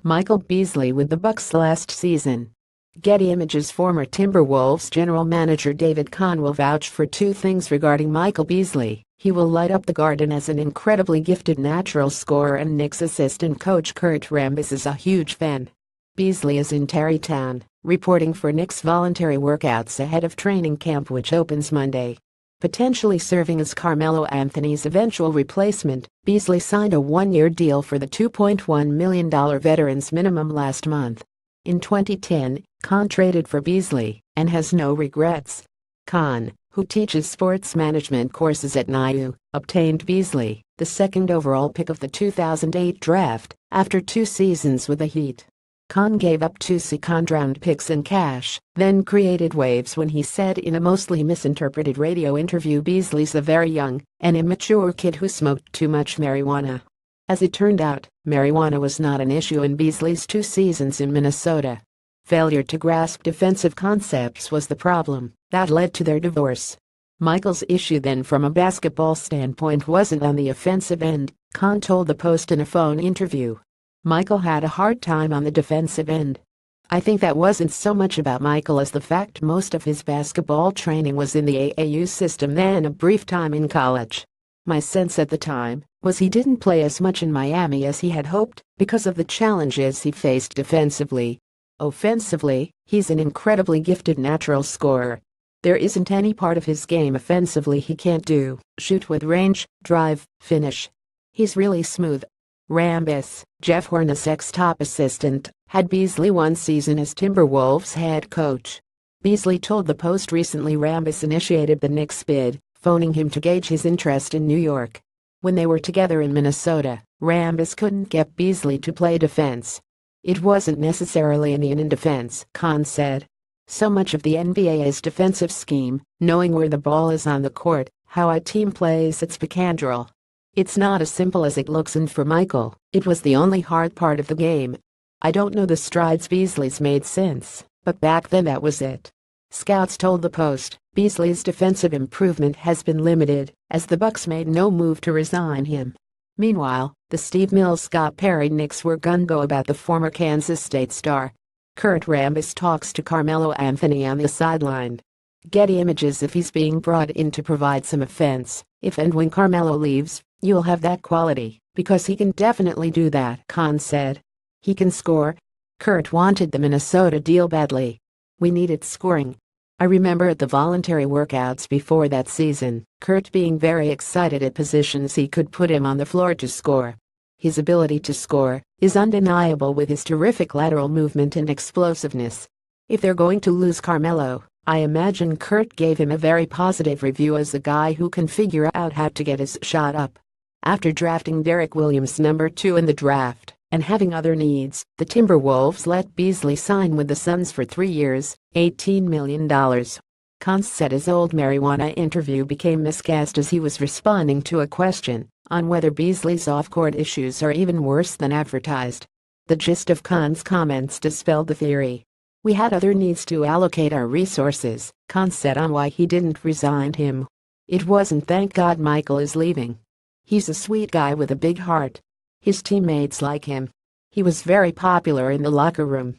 Michael Beasley with the Bucks last season. Getty Images Former Timberwolves general manager David Kahn will vouch for two things regarding Michael Beasley. He will light up the garden as an incredibly gifted natural scorer, and Knicks assistant coach Kurt Rambis is a huge fan. Beasley is in Tarrytown, reporting for Knicks voluntary workouts ahead of training camp, which opens Monday. Potentially serving as Carmelo Anthony's eventual replacement, Beasley signed a one-year deal for the $2.1 million veteran's minimum last month. In 2010, Kahn traded for Beasley and has no regrets. Kahn, who teaches sports management courses at NYU, obtained Beasley, the second overall pick of the 2008 draft, after 2 seasons with the Heat. Kahn gave up 2 second-round picks in cash, then created waves when he said in a mostly misinterpreted radio interview Beasley's a very young and immature kid who smoked too much marijuana. As it turned out, marijuana was not an issue in Beasley's 2 seasons in Minnesota. Failure to grasp defensive concepts was the problem that led to their divorce. Michael's issue then, from a basketball standpoint, wasn't on the offensive end, Kahn told the Post in a phone interview. Michael had a hard time on the defensive end. I think that wasn't so much about Michael as the fact most of his basketball training was in the AAU system, then a brief time in college. My sense at the time was he didn't play as much in Miami as he had hoped because of the challenges he faced defensively. Offensively, he's an incredibly gifted natural scorer. There isn't any part of his game offensively he can't do: shoot with range, drive, finish. He's really smooth. Rambis, Jeff Hornacek's top assistant, had Beasley 1 season as Timberwolves head coach. Beasley told the Post recently Rambis initiated the Knicks bid, phoning him to gauge his interest in New York. When they were together in Minnesota, Rambis couldn't get Beasley to play defense. It wasn't necessarily in defense, Kahn said. So much of the NBA is defensive scheme, knowing where the ball is on the court, how a team plays its pick and roll. It's not as simple as it looks, and for Michael, it was the only hard part of the game. I don't know the strides Beasley's made since, but back then that was it. Scouts told the Post Beasley's defensive improvement has been limited, as the Bucks made no move to resign him. Meanwhile, the Steve Mills-Scott Perry Knicks were gung-ho about the former Kansas State star. Kurt Rambis talks to Carmelo Anthony on the sideline. Getty Images: if he's being brought in to provide some offense, if and when Carmelo leaves, you'll have that quality, because he can definitely do that, Kahn said. He can score. Kurt wanted the Minnesota deal badly. We needed scoring. I remember at the voluntary workouts before that season, Kurt being very excited at positions he could put him on the floor to score. His ability to score is undeniable with his terrific lateral movement and explosiveness. If they're going to lose Carmelo, I imagine Kurt gave him a very positive review as a guy who can figure out how to get his shot up. After drafting Derek Williams number 2 in the draft and having other needs, the Timberwolves let Beasley sign with the Suns for 3 years, $18 million. Kahn said his old marijuana interview became miscast as he was responding to a question on whether Beasley's off-court issues are even worse than advertised. The gist of Kahn's comments dispelled the theory. We had other needs to allocate our resources, Kahn said on why he didn't resign him. It wasn't thank God Michael is leaving. He's a sweet guy with a big heart. His teammates like him. He was very popular in the locker room.